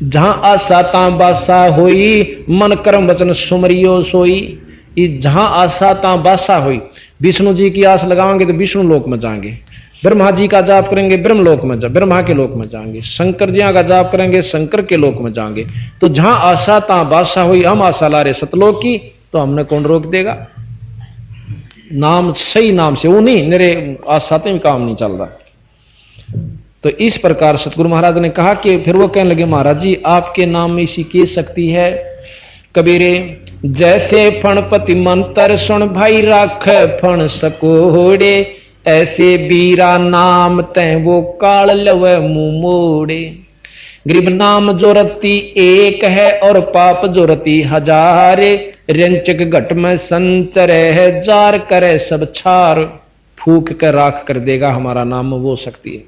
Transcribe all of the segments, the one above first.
जहां आशा ता बासा होई, मन कर्म वचन सुमरियो सोई। जहां आशा ता बासा हुई, विष्णु जी की आस लगाएंगे तो विष्णु लोक में जाएंगे, ब्रह्मा जी का जाप करेंगे ब्रह्म लोक में ब्रह्मा के लोक में जाएंगे, शंकर जी का जाप करेंगे शंकर के लोक में जाएंगे। तो जहां आशा ता बासा हुई, हम आशा ला रहे सतलोक की, तो हमने कौन रोक देगा? नाम, सही नाम से वो नहीं, मेरे आशाते में काम नहीं चल रहा। तो इस प्रकार सतगुरु महाराज ने कहा कि फिर वो कहने लगे, महाराज जी आपके नाम में इसी की शक्ति है। कबीरे जैसे फणपति मंत्र सुन भाई राख फण सकोड़े, ऐसे बीरा नाम तय वो काल लवे मुंह मोड़े। गरीब नाम जो रति एक है और पाप जो रति हजारे, रंचक घट में संचर है जार करे सब छार। फूक कर राख कर देगा हमारा नाम, वो शक्ति है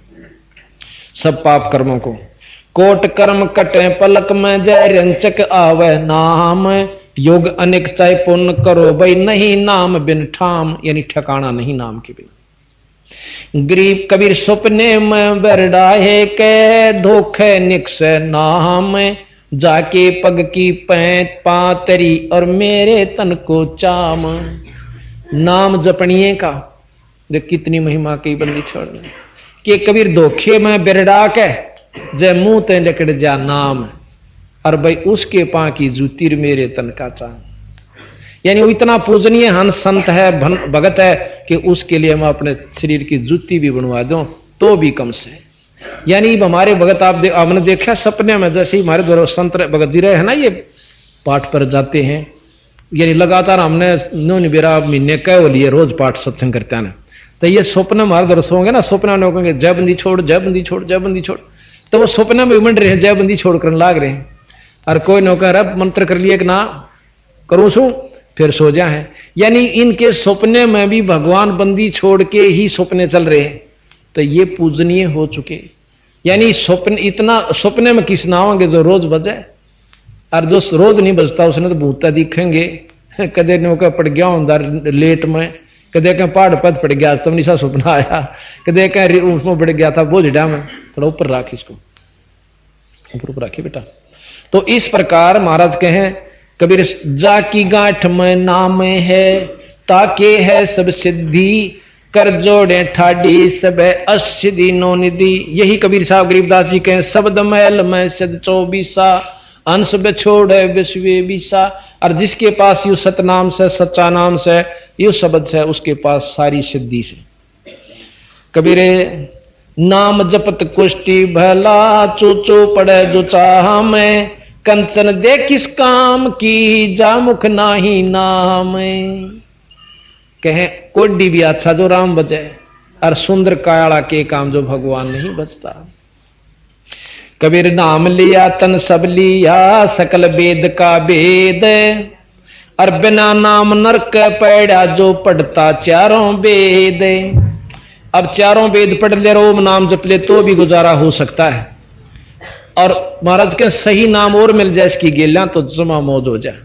सब पाप कर्मों को। कोट कर्म कटे पलक में जय रंचक आवे नाम, योग अनेक चाहे पुण्य करो भाई नहीं नाम बिन ठाम, यानी ठिकाना नहीं नाम के बिन। गरीब कबीर सपने में बरडाहे के धोखे निक्स नाम, जाके पग की पैंत पातरी और मेरे तन को चाम। नाम जपणिए का जो कितनी महिमा की बंदी छोड़ने के कबीर धोखे में बिरडा के जय मुंह ते लकड़ जा नाम, और भाई उसके पा की जूतीर मेरे तन का चाम। यानी वो इतना पूजनीय हन संत है भगत है कि उसके लिए हम अपने शरीर की जूती भी बनवा दो तो भी कम से। यानी हमारे भगत आपने देखा सपने में, जैसे ही हमारे द्वारा संत भगत जी रहे हैं ना, ये पाठ पर जाते हैं, यानी लगातार हमने नौन बेरा महीने कह लिए रोज पाठ सत्संग करते हैं, तो ये स्वप्न हमारे दर्शक होंगे ना, स्वप्न में कहेंगे जय बंदी छोड़ जय बंदी छोड़ जय बंदी छोड़, तो वो स्वप्न में मंड रहे हैं जय बंदी छोड़ कर लाग रहे हैं। और कोई नौकर अब मंत्र कर लिए कि ना करूं सू फिर सो जा है। यानी इनके सपने में भी भगवान बंदी छोड़ के ही सपने चल रहे हैं, तो ये पूजनीय हो चुके। यानी स्वप्न इतना सपने में किस नाओगे जो रोज बजे, और जो रोज नहीं बजता उसने तो भूता दिखेंगे। कदे नौका पड़ गया अंदर लेट में, कदे कहीं पहाड़ पद पड़ गया तब निशा सपना आया, कदे कहीं उसमें पड़ गया था बोझड़ा में। थोड़ा ऊपर राख, इसको ऊपर राखिए बेटा। तो इस प्रकार महाराज कहें कबीर जाकी गांठ में नाम है, ताके है सब सिद्धि कर जोड़े ठाडी सब अष्टसिद्धि नो निधि। यही कबीर साहब गरीबदास जी कहें शब्द महल में सद 24 अंश बिछोड़े विश्व बीसा। और जिसके पास यू सतनाम से सच्चा नाम से यू शब्द से उसके पास सारी सिद्धि से। कबीरे नाम जपत कुष्टि भला चूचो पड़े जो चाह में, कंचन दे किस काम की जा मुख नाही नाम। कहें कोडी भी अच्छा जो राम बचे, और सुंदर कायाड़ा के काम जो भगवान नहीं बचता। कबीर नाम लिया तन सब लिया सकल वेद का वेद, और बिना नाम नरक पैड़ा जो पढ़ता चारों वेद। अब चारों वेद पढ़ ले रोम नाम जप ले तो भी गुजारा हो सकता है, और महाराज के सही नाम और मिल जाए इसकी गेला तो जमा मौज हो जाए।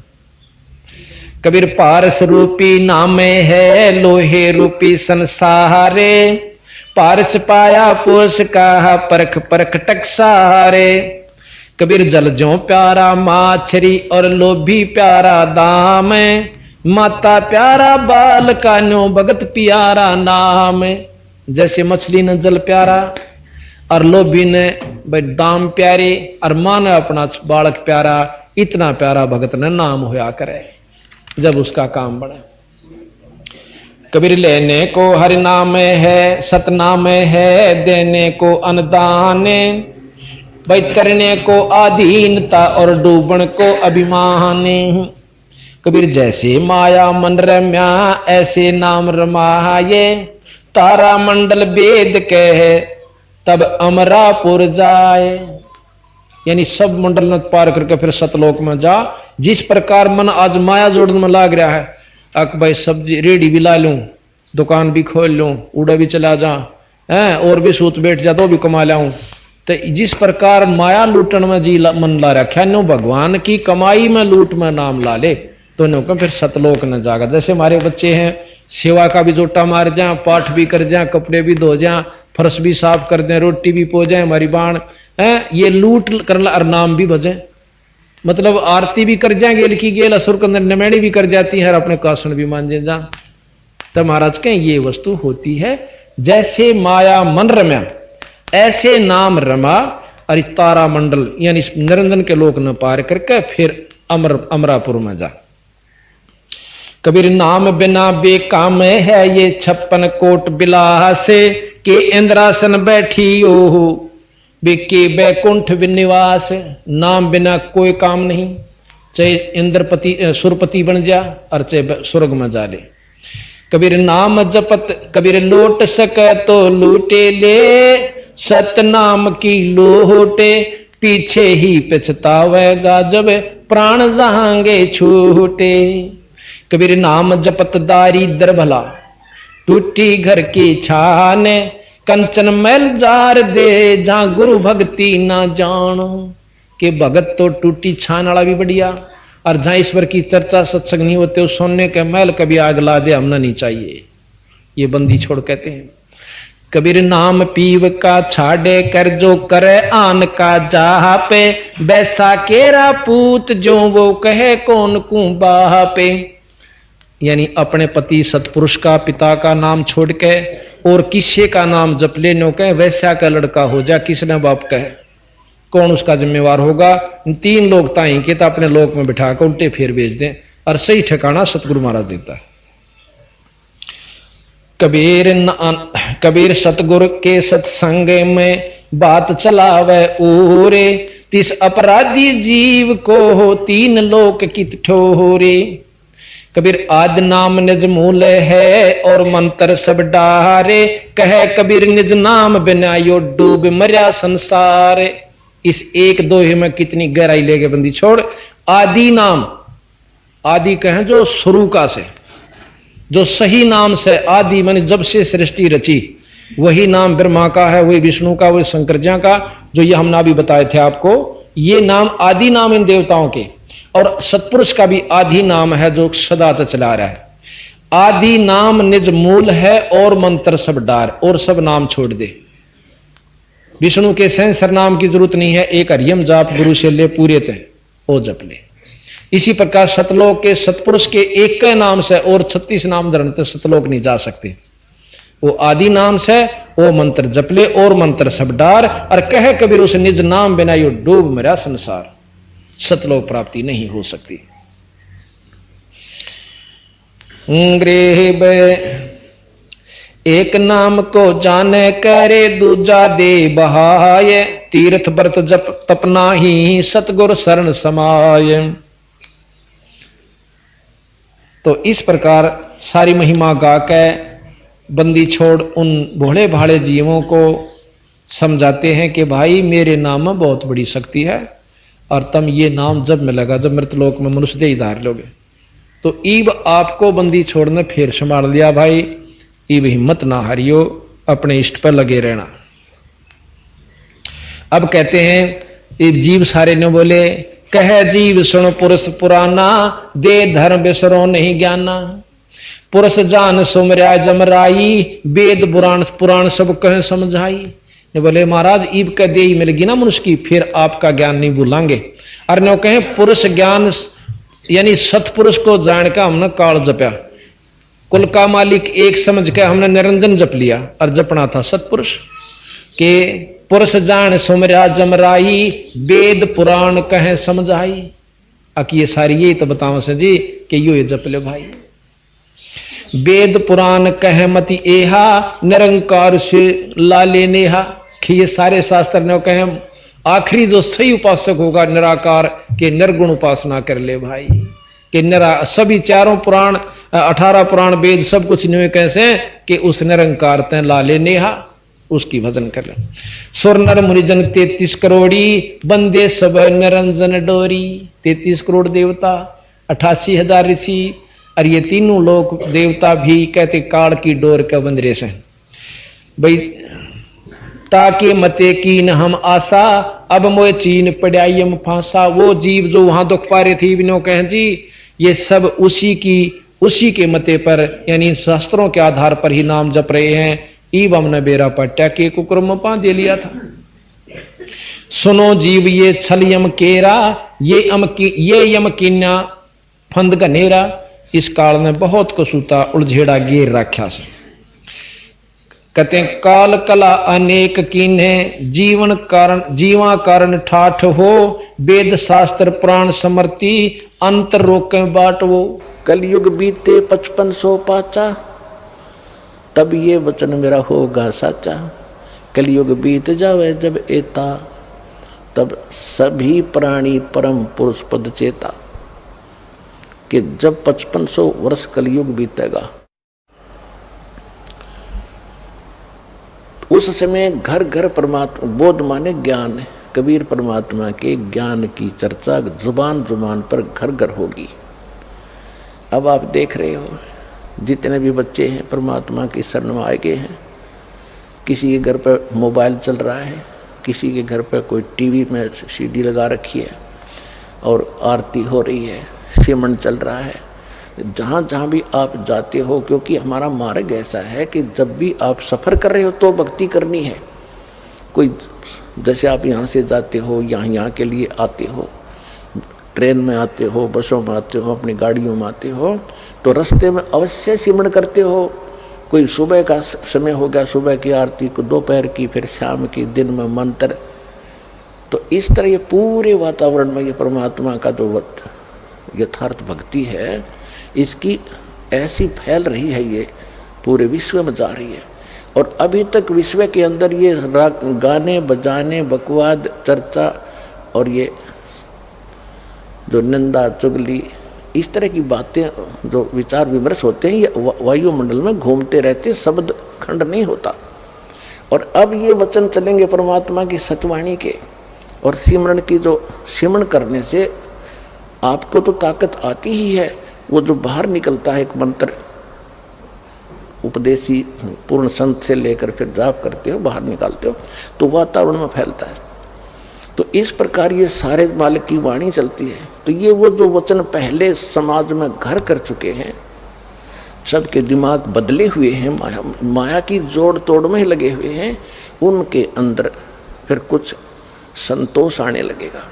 कबीर पारस रूपी नाम है लोहे रूपी संसारे, पारस पाया पोष का परख परख टकसारे। कबीर जल जो प्यारा माछरी और लोभी प्यारा दाम, माता प्यारा बाल का न्यो भगत प्यारा नाम। जैसे मछली ने जल प्यारा और लोभी ने भाई दाम प्यारे, और मां ने अपना बालक प्यारा, इतना प्यारा भगत ने नाम होया करे जब उसका काम बढ़े। कबीर लेने को हरि नाम है सतनाम है, देने को अनुदान, भाई करने को अधीनता और डूबण को अभिमान। कबीर जैसे माया मन रम्या ऐसे नाम रमाये, तारा मंडल वेद कहे तब अमरापुर जाए। यानी सब मंडल न पार करके फिर सतलोक में जा। जिस प्रकार मन आज माया जोड़ने में लाग रहा है, अक भाई सब्जी रेडी भी ला लूं, दुकान भी खोल लूं, उड़ा भी चला जा है, और भी सूत बैठ जा तो भी कमा लाऊं। तो जिस प्रकार माया लूटन में जी मन ला रखा नो भगवान की कमाई में लूट में नाम ला ले तो नो फिर सतलोक न जागा। जैसे हमारे बच्चे हैं सेवा का भी जोटा मार जा, पाठ भी कर जा, कपड़े भी धो जा, फर्श भी साफ कर दें, रोटी भी पो जाए हमारी बाण है, ये लूट करना और नाम भी भजे, मतलब आरती भी कर जाए गेल की गेल, असुर के अंदर नमैनी भी कर जाती है और अपने कासन भी मांजे जा। तब महाराज कहें ये वस्तु होती है, जैसे माया मन रम्या ऐसे नाम रमा, और तारा मंडल यानी निरंजन के लोक न पार करके फिर अमरापुर में जा। कबीर नाम बिना बेकाम है ये 56 कोट बिलास, के इंद्रासन बैठी ओहो बेके बैकुंठ विनिवास। नाम बिना कोई काम नहीं, चाहे इंद्रपति सुरपति बन जा और चाहे स्वर्ग में जा ले। कबीर नाम जपत कबीर लोट सके तो लूटे ले, सतनाम की लोटे पीछे ही पछतावेगा जब प्राण जहांगे छूटे। कबीर नाम जपत दारिद्र भला, टूटी घर की छाने, कंचन मैल जार दे जहां गुरु भक्ति ना जानो। के भगत तो टूटी छान वाला भी बढ़िया, और जहां ईश्वर की चर्चा सत्संग नहीं होते उस सोने के मैल कभी आग ला दे हमना नहीं चाहिए, ये बंदी छोड़ कहते हैं। कबीर नाम पीव का छाड़े कर जो करे आन का जा पे, बैसा केरा पूत जो वो कहे कौन कू बाह पे। यानी अपने पति सतपुरुष का पिता का नाम छोड़ के और किसी का नाम जप ले नो कहे, वैसा का लड़का हो जा किसने बाप कहे, कौन उसका जिम्मेवार होगा। 3 लोग ताई के तो अपने लोक में बिठा कर उल्टे फेर भेज दें, और सही ठिकाना सतगुरु महाराज देता है। कबीर सतगुरु के सत्संग में बात चलावे ओरे, तिस अपराधी जीव को हो 3 लोक कित ठोरे। कबीर आदि नाम निज मूल है और मंत्र सब डारे, कहे कबीर निज नाम बिना यो डूब मर्या संसार। इस 1-2 में कितनी गहराई ले गए बंदी छोड़। आदि नाम, आदि कहें जो शुरू का से, जो सही नाम से आदि माने जब से सृष्टि रची, वही नाम ब्रह्मा का है, वही विष्णु का, वही शंकर जी का, जो ये हमने अभी बताए थे आपको। ये नाम आदि नाम इन देवताओं के, और सतपुरुष का भी आदि नाम है जो सदा तक चला रहा है। आदि नाम निज मूल है और मंत्र सब डार, और सब नाम छोड़ दे। विष्णु के सहस्र नाम की जरूरत नहीं है, एक हरियम जाप गुरु से ले पूरे थे ओ जप ले। इसी प्रकार सतलोक के सतपुरुष के एक के नाम से और 36 नाम धरन तो सतलोक नहीं जा सकते। वो आदि नाम से वो मंत्र जप ले और मंत्र सब डार, और कहे कबीर उस निज नाम बिना यो डूब मेरा संसार, सतलोक प्राप्ति नहीं हो सकती। गृह एक नाम को जाने करे दूजा दे बहाय, तीर्थ व्रत जप तपना ही सतगुर शरण समाय। तो इस प्रकार सारी महिमा गा के बंदी छोड़ उन भोले भाले जीवों को समझाते हैं कि भाई मेरे नाम में बहुत बड़ी शक्ति है, और तुम ये नाम जब मिलेगा जब मृतलोक में मनुष्य देह धार लोगे। तो ईब आपको बंदी छोड़ने फिर संभाल लिया भाई, ईब हिम्मत ना हारियो, अपने इष्ट पर लगे रहना। अब कहते हैं ये जीव सारे ने बोले, कह जीव सुन पुरुष पुराना, दे धर्म बिसरो नहीं ज्ञाना। पुरुष जान सुमर्या जमराई, वेद पुराण सब कह समझाई। बोले महाराज ईब का दे मिलेगी ना मनुष्य की, फिर आपका ज्ञान नहीं भूलांगे। और नो कहे पुरुष ज्ञान यानी सतपुरुष को जान का हमने काल जपया, कुल का मालिक एक समझ के हमने निरंजन जप लिया, और जपना था सतपुरुष के। पुरुष जान सुमर्या जमराई, वेद पुराण कहे समझाई। अकी ये सारी यही तो बताओ से जी कि यो ये जप ले भाई। वेद पुराण कहे मति एहा, निरंकार से लाले नेहा। कि ये सारे शास्त्र ने कहे आखिरी जो सही उपासक होगा निराकार के निर्गुण उपासना कर ले भाई। कि सभी 4 पुराण 18 पुराण वेद सब कुछ नहीं कैसे कि उस निरंकार ते लाले नेहा, उसकी भजन कर ले। सुर नर मुनिजन 33 करोड़ी, बंदे सब निरंजन डोरी। 33 करोड़ देवता, 88,000 ऋषि, और ये तीनों लोग देवता भी कहते काल की डोर के बंदरे से भाई। ताकि मते कीन हम आशा, अब मोए चीन पड़ाई फांसा। वो जीव जो वहां दुख पा रहे थे बिनो कहें जी, ये सब उसी की उसी के मते पर यानी शास्त्रों के आधार पर ही नाम जप रहे हैं। ईवम न बेरा पट्या के कुक्रम में पा दे लिया था। सुनो जीव ये छल यम केरा, ये यम कीन्या फंद घनेरा। इस काल में बहुत कुसूता उलझेड़ा गेर रखा से। कहते हैं काल कला अनेक कीन्हे, जीवा कारण ठाठ हो। वेद शास्त्र पुराण समर्ति, अंतर रोके बाट वो। कलयुग बीते 5500 पाचा, तब ये वचन मेरा होगा साचा। कलयुग बीत जावे जब एता, तब सभी प्राणी परम पुरुष पद चेता। कि जब 5500 वर्ष कलयुग बीतेगा, उस समय घर घर परमात्मा बोध माने ज्ञान, कबीर परमात्मा के ज्ञान की चर्चा जुबान जुबान पर घर घर होगी। अब आप देख रहे हो जितने भी बच्चे हैं परमात्मा की शरण में आए गए हैं। किसी के घर पर मोबाइल चल रहा है, किसी के घर पर कोई टीवी में सीडी लगा रखी है और आरती हो रही है, सिमरन चल रहा है। जहाँ जहाँ भी आप जाते हो, क्योंकि हमारा मार्ग ऐसा है कि जब भी आप सफ़र कर रहे हो तो भक्ति करनी है। कोई जैसे आप यहाँ से जाते हो, यहाँ के लिए आते हो, ट्रेन में आते हो, बसों में आते हो, अपनी गाड़ियों में आते हो, तो रास्ते में अवश्य सिमरन करते हो। कोई सुबह का समय हो गया, सुबह की आरती को, दोपहर की, फिर शाम की, दिन में मंत्र। तो इस तरह ये पूरे वातावरण में ये परमात्मा का जो यथार्थ भक्ति है, इसकी ऐसी फैल रही है, ये पूरे विश्व में जा रही है। और अभी तक विश्व के अंदर ये गाने बजाने, बकवाद, चर्चा और ये जो निंदा चुगली, इस तरह की बातें, जो विचार विमर्श होते हैं, ये वायुमंडल में घूमते रहते, शब्द खंड नहीं होता। और अब ये वचन चलेंगे परमात्मा की सतवाणी के, और सिमरन की जो सिमरन करने से आपको तो ताकत आती ही है। वो जो बाहर निकलता है एक मंत्र, उपदेशी पूर्ण संत से लेकर फिर जाप करते हो, बाहर निकालते हो, तो वातावरण में फैलता है। तो इस प्रकार ये सारे मालिक की वाणी चलती है। तो ये वो जो वचन पहले समाज में घर कर चुके हैं, सबके दिमाग बदले हुए हैं, माया की जोड़ तोड़ में लगे हुए हैं, उनके अंदर फिर कुछ संतोष आने लगेगा।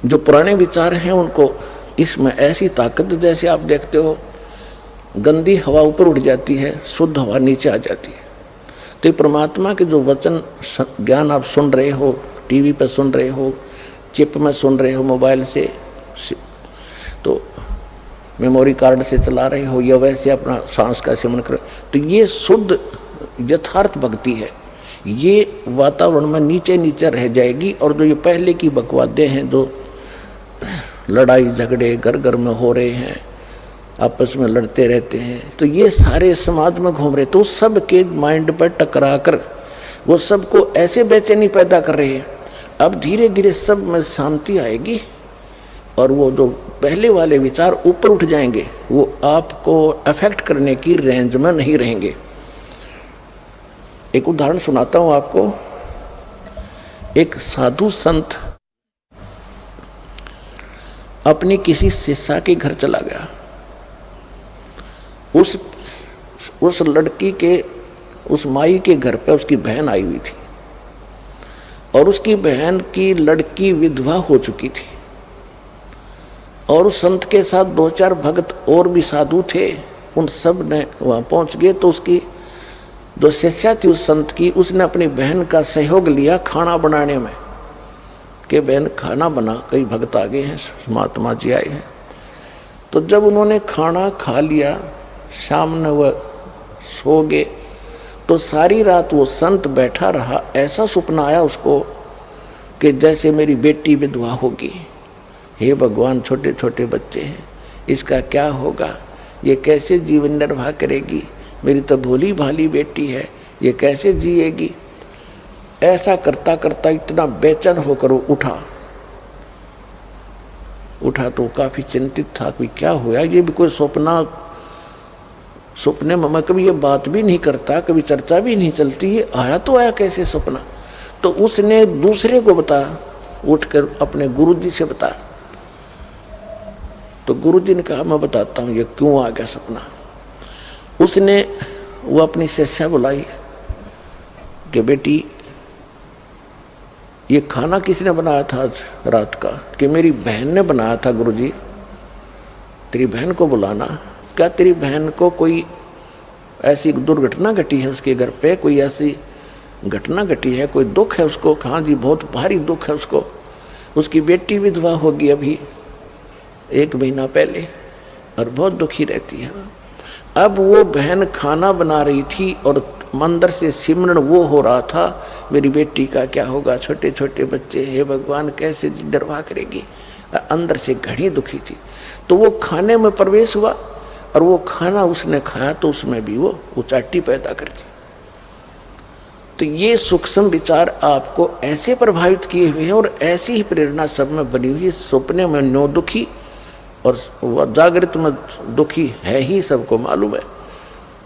जो पुराने विचार हैं उनको इसमें ऐसी ताकत, जैसे आप देखते हो गंदी हवा ऊपर उठ जाती है, शुद्ध हवा नीचे आ जाती है। तो ये परमात्मा के जो वचन ज्ञान आप सुन रहे हो, टीवी पर सुन रहे हो, चिप में सुन रहे हो, मोबाइल से, तो मेमोरी कार्ड से चला रहे हो, या वैसे अपना सांस का सेवन कर, तो ये शुद्ध यथार्थ भक्ति है। ये वातावरण में नीचे नीचे रह जाएगी। और जो ये पहले की बकवादें हैं, जो लड़ाई झगड़े घर घर में हो रहे हैं, आपस में लड़ते रहते हैं, तो ये सारे समाज में घूम रहे, तो सब के माइंड पर टकरा कर वो सबको ऐसे बेचैनी पैदा कर रहे हैं। अब धीरे धीरे सब में शांति आएगी और वो जो पहले वाले विचार ऊपर उठ जाएंगे, वो आपको अफेक्ट करने की रेंज में नहीं रहेंगे। एक उदाहरण सुनाता हूँ आपको। एक साधु संत अपनी किसी शिष्या के घर चला गया। उस लड़की के, उस माई के घर पे उसकी बहन आई हुई थी, और उसकी बहन की लड़की विधवा हो चुकी थी। और उस संत के साथ 2-4 भक्त और भी साधु थे, उन सब ने वहाँ पहुँच गए। तो उसकी जो शिष्या थी उस संत की, उसने अपनी बहन का सहयोग लिया खाना बनाने में, कि बहन खाना बना, कई भक्त आ गए हैं, महात्मा जी आए हैं। तो जब उन्होंने खाना खा लिया, शाम में वह सो गए, तो सारी रात वो संत बैठा रहा। ऐसा सपना आया उसको कि जैसे मेरी बेटी विधवा होगी। हे भगवान, छोटे छोटे बच्चे हैं, इसका क्या होगा, ये कैसे जीवन निर्वाह करेगी, मेरी तो भोली भाली बेटी है, ये कैसे जिएगी। ऐसा करता करता इतना बेचैन होकर वो उठा तो काफी चिंतित था कि क्या हुआ, ये भी कोई सपने में मैं कभी ये बात भी नहीं करता, कभी चर्चा भी नहीं चलती, ये आया तो आया कैसे सपना। तो उसने दूसरे को बताया, उठकर अपने गुरुजी से बताया। तो गुरुजी ने कहा मैं बताता हूँ ये क्यों आ गया सपना। उसने वो अपनी शिष्या बुलाई कि बेटी ये खाना किसने बनाया था आज रात का? कि मेरी बहन ने बनाया था गुरुजी। तेरी बहन को बुलाना। क्या तेरी बहन को कोई ऐसी दुर्घटना घटी है उसके घर पे, कोई ऐसी घटना घटी है, कोई दुख है उसको? हाँ जी बहुत भारी दुख है उसको। उसकी बेटी विधवा होगी अभी 1 महीना पहले और बहुत दुखी रहती है। अब वो बहन खाना बना रही थी और मंदिर से सिमरन वो हो रहा था मेरी बेटी का क्या होगा, छोटे छोटे बच्चे, हे भगवान कैसे निर्वाह करेगी। अंदर से घड़ी दुखी थी। तो वो खाने में प्रवेश हुआ और वो खाना उसने खाया तो उसमें भी वो उचाटी पैदा कर दी। तो ये सूक्ष्म विचार आपको ऐसे प्रभावित किए हुए हैं और ऐसी ही प्रेरणा सब में बनी हुई है। सपने में नो दुखी और जागृत में दुखी है ही, सबको मालूम है,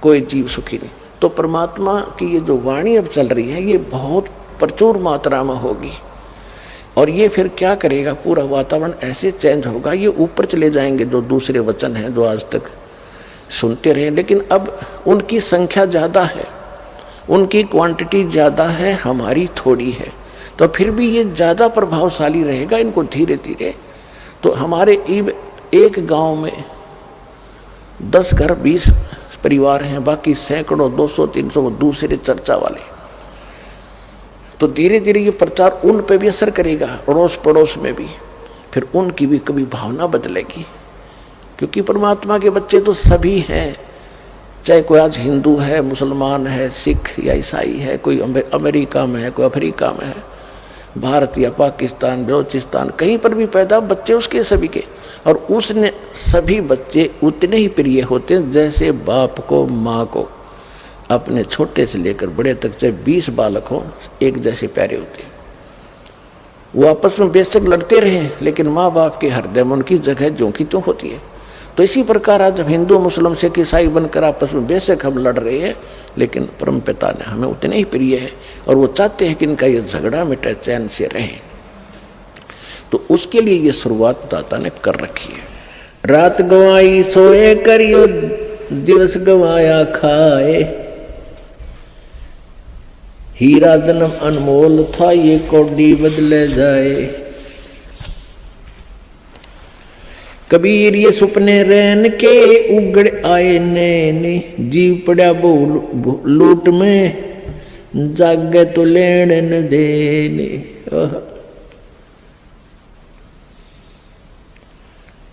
कोई जीव सुखी नहीं। तो परमात्मा की ये जो वाणी अब चल रही है ये बहुत प्रचुर मात्रा में होगी और ये फिर क्या करेगा, पूरा वातावरण ऐसे चेंज होगा। ये ऊपर चले जाएंगे जो दूसरे वचन हैं जो आज तक सुनते रहे, लेकिन अब उनकी संख्या ज़्यादा है, उनकी क्वांटिटी ज़्यादा है, हमारी थोड़ी है। तो फिर भी ये ज़्यादा प्रभावशाली रहेगा। इनको धीरे धीरे तो हमारे एक गांव में 10 घर 20 परिवार हैं, बाकी सैकड़ों 200-300 दूसरे चर्चा वाले। तो धीरे धीरे ये प्रचार उन पे भी असर करेगा, अड़ोस पड़ोस में भी। फिर उनकी भी कभी भावना बदलेगी, क्योंकि परमात्मा के बच्चे तो सभी हैं, चाहे कोई आज हिंदू है, मुसलमान है, सिख या ईसाई है, कोई अमेरिका में है, कोई अफ्रीका में है, भारत या पाकिस्तान, बलोचिस्तान, कहीं पर भी पैदा बच्चे उसके सभी के। और उसने सभी बच्चे उतने ही प्रिय होते हैं जैसे बाप को माँ को अपने छोटे से लेकर बड़े तक, चाहे 20 बालक हों, एक जैसे प्यारे होते हैं। वो आपस में बेशक लड़ते रहे लेकिन माँ बाप के हृदय में उनकी जगह ज्यों की त्यों होती है। तो इसी प्रकार आज जब हिंदू मुस्लिम सिख ईसाई बनकर आपस में बेशक हम लड़ रहे हैं, लेकिन परमपिता ने हमें उतने ही प्रिय है और वो चाहते हैं कि इनका ये झगड़ा मिटे, चैन से रहें। तो उसके लिए ये शुरुआत दाता ने कर रखी है। रात गवाई सोए करियो, दिवस गवाया खाए, हीरा जन्म अनमोल था ये कौड़ी बदले जाए। कबीर ये सुपने रैन के उगड़ आए नैने, जीव पड़ा बहु लूट में जागे तो लेन न देने।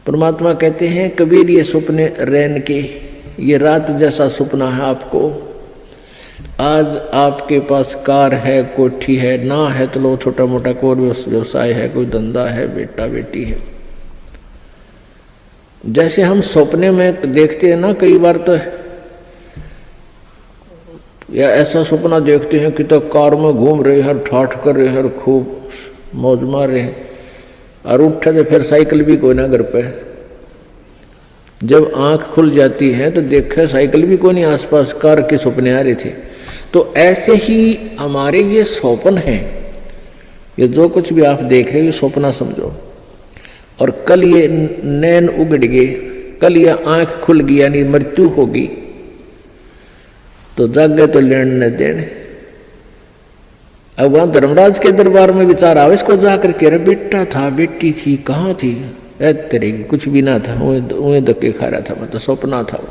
परमात्मा कहते हैं कबीर ये सुपने रैन के, ये रात जैसा सुपना है आपको। आज आपके पास कार है, कोठी है, ना है तो लो छोटा मोटा कोई व्यवसाय है, कोई धंधा है, बेटा बेटी है। जैसे हम सपने में देखते हैं ना, कई बार तो या ऐसा सपना देखते हैं कि तो कार में घूम रहे हैं, ठाठ कर रहे हैं, खूब मौज मार रहे हैं, और उठे तो फिर साइकिल भी कोई ना घर पे। जब आंख खुल जाती है तो देखा साइकिल भी कोई नहीं आसपास, कार के सपने आ रहे थे। तो ऐसे ही हमारे ये स्वप्न हैं, ये जो कुछ भी आप देख रहे हो ये सपना समझो। और कल ये नैन उगड़ गए, कल ये आंख खुल गई, यानी मृत्यु होगी, तो जागे तो लेन न देने। अब वहां धर्मराज के दरबार में विचार आवे इसको जाकर के, अरे बेटा था, बेटी थी, कहाँ थी? तेरे की कुछ भी ना था, वो धक्के खा रहा था, मतलब सपना था।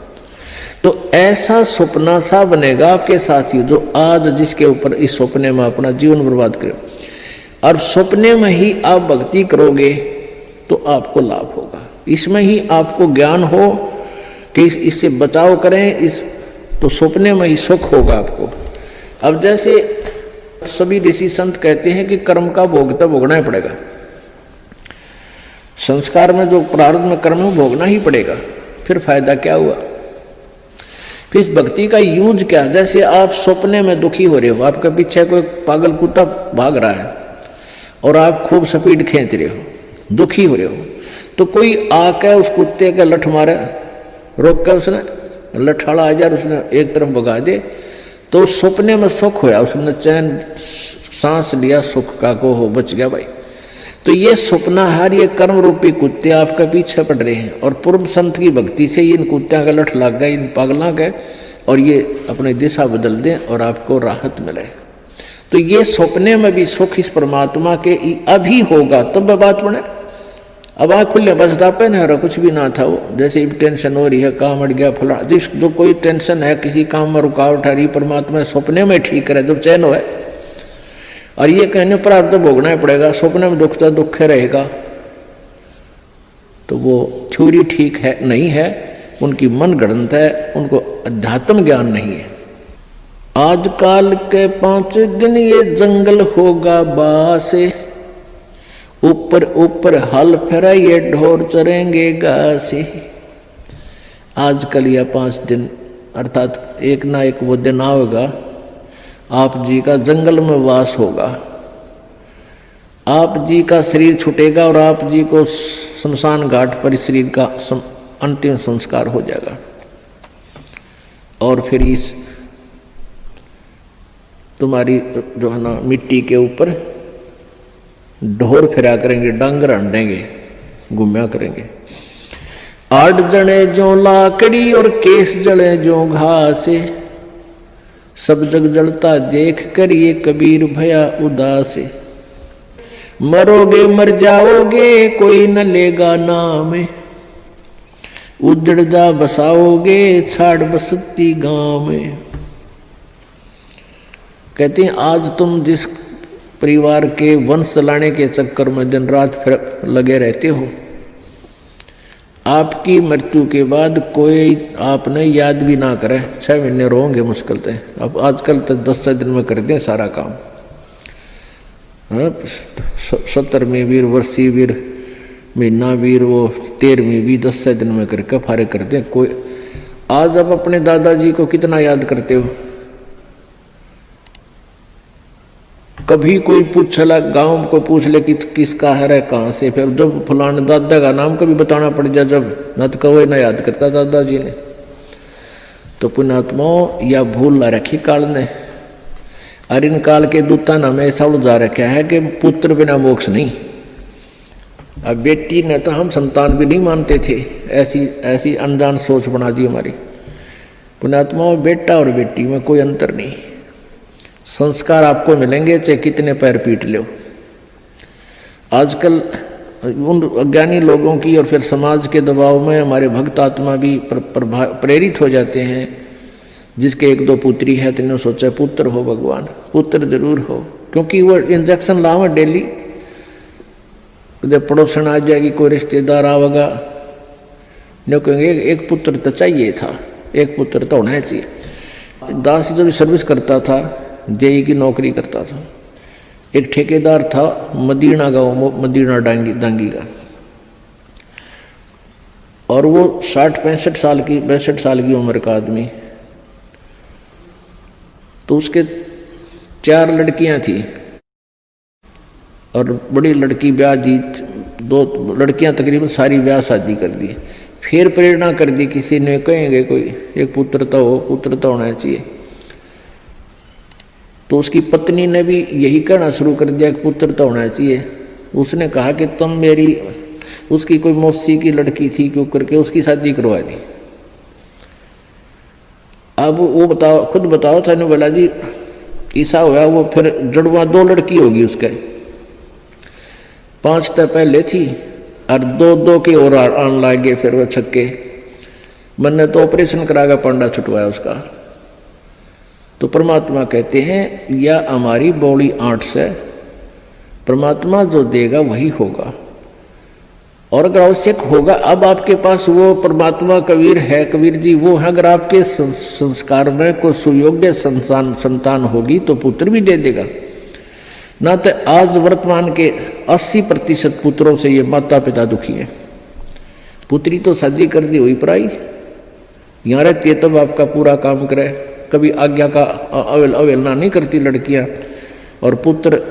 तो ऐसा सपना सा बनेगा आपके साथ ही, जो आज जिसके ऊपर इस सपने में अपना जीवन बर्बाद करे, और सपने में ही आप भक्ति करोगे तो आपको लाभ होगा। इसमें ही आपको ज्ञान हो कि इससे बचाव करें, इस तो सपने में ही सुख होगा आपको। अब जैसे सभी ऋषि संत कहते हैं कि कर्म का भोग तो भोगना ही पड़ेगा, संस्कार में जो प्रारब्ध में कर्म है भोगना ही पड़ेगा, फिर फायदा क्या हुआ? फिर भक्ति का यूज क्या? जैसे आप सपने में दुखी हो रहे हो, आपके पीछे कोई पागल कुत्ता भाग रहा है और आप खूब स्पीड खींच रहे हो, दुखी हो रहे हो, तो कोई आके उस कुत्ते का लठ मारे, रोक कर उसने लठाड़ा आ जाए, उसने एक तरफ भगा दे, तो सपने में सुख होया, उसने चैन सांस लिया, सुख का को हो, बच गया भाई। तो ये स्वप्नाहार, ये कर्म रूपी कुत्ते आपका पीछे पड़ रहे हैं, और पूर्व संत की भक्ति से इन कुत्तियों का लठ लग गए, इन पागलों का, और ये अपनी दिशा बदल दें और आपको राहत मिले। तो ये सपने में भी सुख इस परमात्मा के अभी होगा, तब बात बने। अब आँख खुले बसता पे ना, कुछ भी ना था वो, जैसे टेंशन हो रही है, काम अट गया फला, जिस जो कोई टेंशन है, किसी काम में रुकावट आ रही, परमात्मा सपने में ठीक करे जब चैन हो। और ये कहने पर आप तो भोगना ही पड़ेगा, सपने में दुख तो दुख रहेगा, तो वो थ्योरी ठीक है नहीं है, उनकी मन गणत है, उनको अध्यात्म ज्ञान नहीं है। आजकल के 5 दिन ये जंगल होगा बासे, ऊपर ऊपर हल फिरा ये ढोर चरेंगे घासे। आजकल या 5 दिन अर्थात एक ना एक वो दिन आएगा, आप जी का जंगल में वास होगा, आप जी का शरीर छूटेगा और आप जी को शमशान घाट पर शरीर का अंतिम संस्कार हो जाएगा। और फिर इस तुम्हारी जो है ना मिट्टी के ऊपर ढोर फिरा करेंगे, डांगर हंडेंगे, घूमया करेंगे। 8 जने जो लाकड़ी और केस जले जो घासे, सब जग जलता देख कर ये कबीर भया उदास। मरोगे मर जाओगे कोई न लेगा नाम, उजड़ जा बसाओगे छाड़ बसती गांव में। कहते हैं आज तुम जिस परिवार के वंश चलाने के चक्कर में दिन रात फिर लगे रहते हो, आपकी मृत्यु के बाद कोई आपने याद भी ना करे, 6 महीने रोंगे मुश्किल से। अब आजकल तो 10 दिन में कर दें सारा काम, 70वीं वीर, वर्षी वीर, महीना वीर, वो 13वीं भी 10 दिन में करके फारे कर दें। कोई आज अब अपने दादाजी को कितना याद करते हो? कभी कोई पूछला, गांव को पूछ ले कि किसका है कहाँ से, फिर जब फलाने दादा का नाम कभी बताना पड़ जाए, जब न तो कहो ना याद करता दादाजी ने। तो पुण्यात्माओं या भूल ला रखी काल ने, और इन काल के दूता ने हमें ऐसा उलझा रखा है कि पुत्र बिना मोक्ष नहीं। अब बेटी ने तो हम संतान भी नहीं मानते थे, ऐसी अनजान सोच बना दी हमारी। पुण्यात्माओं बेटा और बेटी में कोई अंतर नहीं, संस्कार आपको मिलेंगे चाहे कितने पैर पीट लो। आजकल उन अज्ञानी लोगों की और फिर समाज के दबाव में हमारे भक्त आत्मा भी प्रेरित हो जाते हैं। जिसके 1-2 पुत्री है तो सोचा पुत्र हो, भगवान पुत्र जरूर हो, क्योंकि वो इंजेक्शन लावा डेली। जब पड़ोसन आ जाएगी, कोई रिश्तेदार आवेगा, नहीं कहेंगे एक पुत्र तो चाहिए था, एक पुत्र तो होना चाहिए। दास जब सर्विस करता था, जेई की नौकरी करता था, एक ठेकेदार था मदीना गाँव, मदीना डांगी का, और वो 60-65 साल की 62 साल की उम्र का आदमी। तो उसके 4 लड़कियां थी और बड़ी लड़की ब्याह दी, 2 लड़कियां तकरीबन सारी ब्याह शादी कर दी। फिर प्रेरणा कर दी, किसी ने कहेंगे कोई एक पुत्र तो हो, पुत्र तो होना चाहिए। तो उसकी पत्नी ने भी यही कहना शुरू कर दिया कि पुत्र तो होना चाहिए। उसने कहा कि तुम मेरी, उसकी कोई मौसी की लड़की थी, क्यों करके उसकी शादी करवा दी। अब वो बताओ, खुद बताओ था, बोला जी ऐसा हुआ, वो फिर जड़वा 2 लड़की होगी उसके, 5 तो पहले थी और 2 के और आन लागे, फिर वो छक्के। मैंने तो ऑपरेशन करागा, पांडा छुटवाया उसका। तो परमात्मा कहते हैं या हमारी बॉडी 8 से, परमात्मा जो देगा वही होगा, और अगर आवश्यक होगा, अब आपके पास वो परमात्मा कबीर है, कबीर जी वो है, अगर आपके संस्कार में कोई सुयोग्य संतान होगी तो पुत्र भी दे देगा। ना तो आज वर्तमान के 80% पुत्रों से ये माता पिता दुखी है। पुत्री तो शादी कर दी हुई पराई, यहाँ रहती है तब आपका पूरा काम करे, कभी आज्ञा का अवहेलना नहीं करती लड़कियां, और पुत्र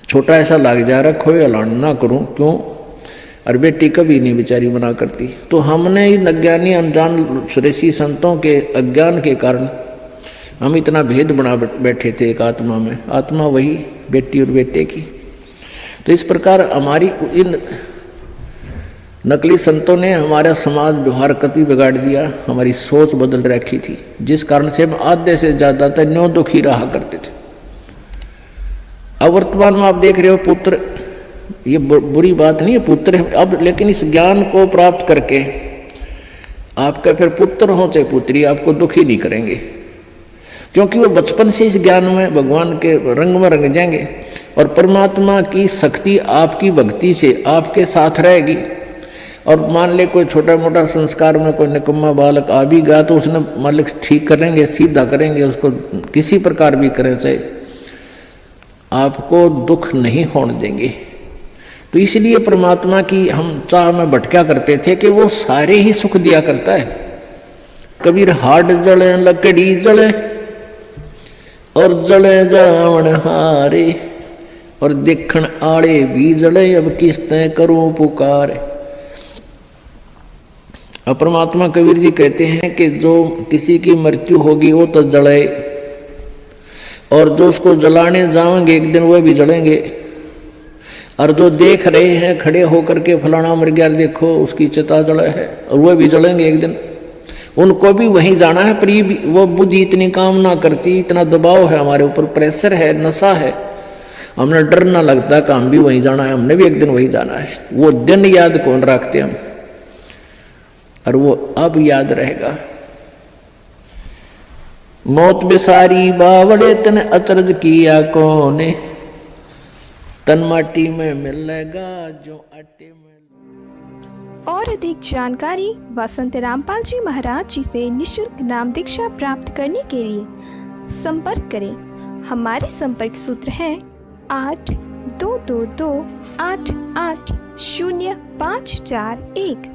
छोटा ऐसा लाग जा रहा, खोए अलान ना करूं क्यों, और बेटी कभी नहीं बेचारी मना करती। तो हमने इन अज्ञानी अनजान ऋषि संतों के अज्ञान के कारण हम इतना भेद बना बैठे थे एक आत्मा में। आत्मा वही बेटी और बेटे की, तो इस प्रकार हमारी इन नकली संतों ने हमारा समाज व्यवहार कति बिगाड़ दिया, हमारी सोच बदल रखी थी, जिस कारण से हम आधे से ज्यादा न्यों दुखी रहा करते थे। अब वर्तमान में आप देख रहे हो पुत्र, ये बुरी बात नहीं है पुत्र अब, लेकिन इस ज्ञान को प्राप्त करके आपका फिर पुत्र हो चाहे पुत्री आपको दुखी नहीं करेंगे, क्योंकि वो बचपन से इस ज्ञान में भगवान के रंग में रंग जाएंगे और परमात्मा की शक्ति आपकी भक्ति से आपके साथ रहेगी। और मान ले कोई छोटा मोटा संस्कार में कोई निकम्मा बालक आ भी गया तो उसने मालिक ठीक करेंगे, सीधा करेंगे, उसको किसी प्रकार भी करें चाहे, आपको दुख नहीं होने देंगे। तो इसलिए परमात्मा की हम चाह में भटका करते थे कि वो सारे ही सुख दिया करता है। कबीर हाड जले लकड़ी जले और जले जावण हारे और देखण आड़े भी जले, अब किस्तें करूं पुकार। अब परमात्मा कबीर जी कहते हैं कि जो किसी की मृत्यु होगी वो तो जले, और जो उसको जलाने जाएंगे एक दिन वह भी जलेंगे, और जो देख रहे हैं खड़े होकर के फलाना मर गया देखो उसकी चिता जले है, और वह भी जलेंगे एक दिन, उनको भी वहीं जाना है। पर ये वो बुद्धि इतनी काम ना करती, इतना दबाव है हमारे ऊपर, प्रेशर है, नशा है, हमने डर ना लगता कि हम भी वहीं जाना है, हमने भी एक दिन वहीं जाना है। वो दिन याद कौन रखते हम, और वो अब याद रहेगा। मौत बिसारी बावड़े तन अचरज किया कौने, तन माटी में मिलेगा जो आटे में। और अधिक जानकारी वसंत रामपाल जी महाराज जी से निशुल्क नाम दीक्षा प्राप्त करने के लिए संपर्क करें। हमारे संपर्क सूत्र हैं 8222880541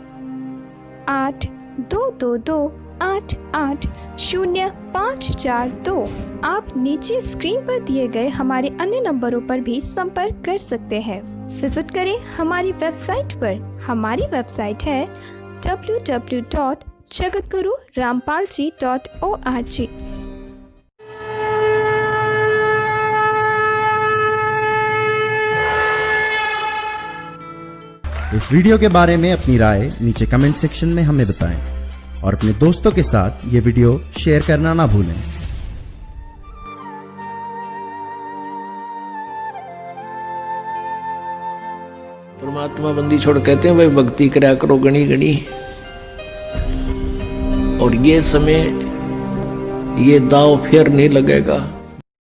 8222880542। आप नीचे स्क्रीन पर दिए गए हमारे अन्य नंबरों पर भी संपर्क कर सकते हैं। विजिट करें हमारी वेबसाइट पर। हमारी वेबसाइट है www.jagatgururampalji.org। इस वीडियो के बारे में अपनी राय नीचे कमेंट सेक्शन में हमें बताएं और अपने दोस्तों के साथ ये वीडियो शेयर करना ना भूलें। परमात्मा बंदी छोड़ कहते हैं भाई भक्ति करा करो गणी गणी, और ये समय ये दाव फिर नहीं लगेगा।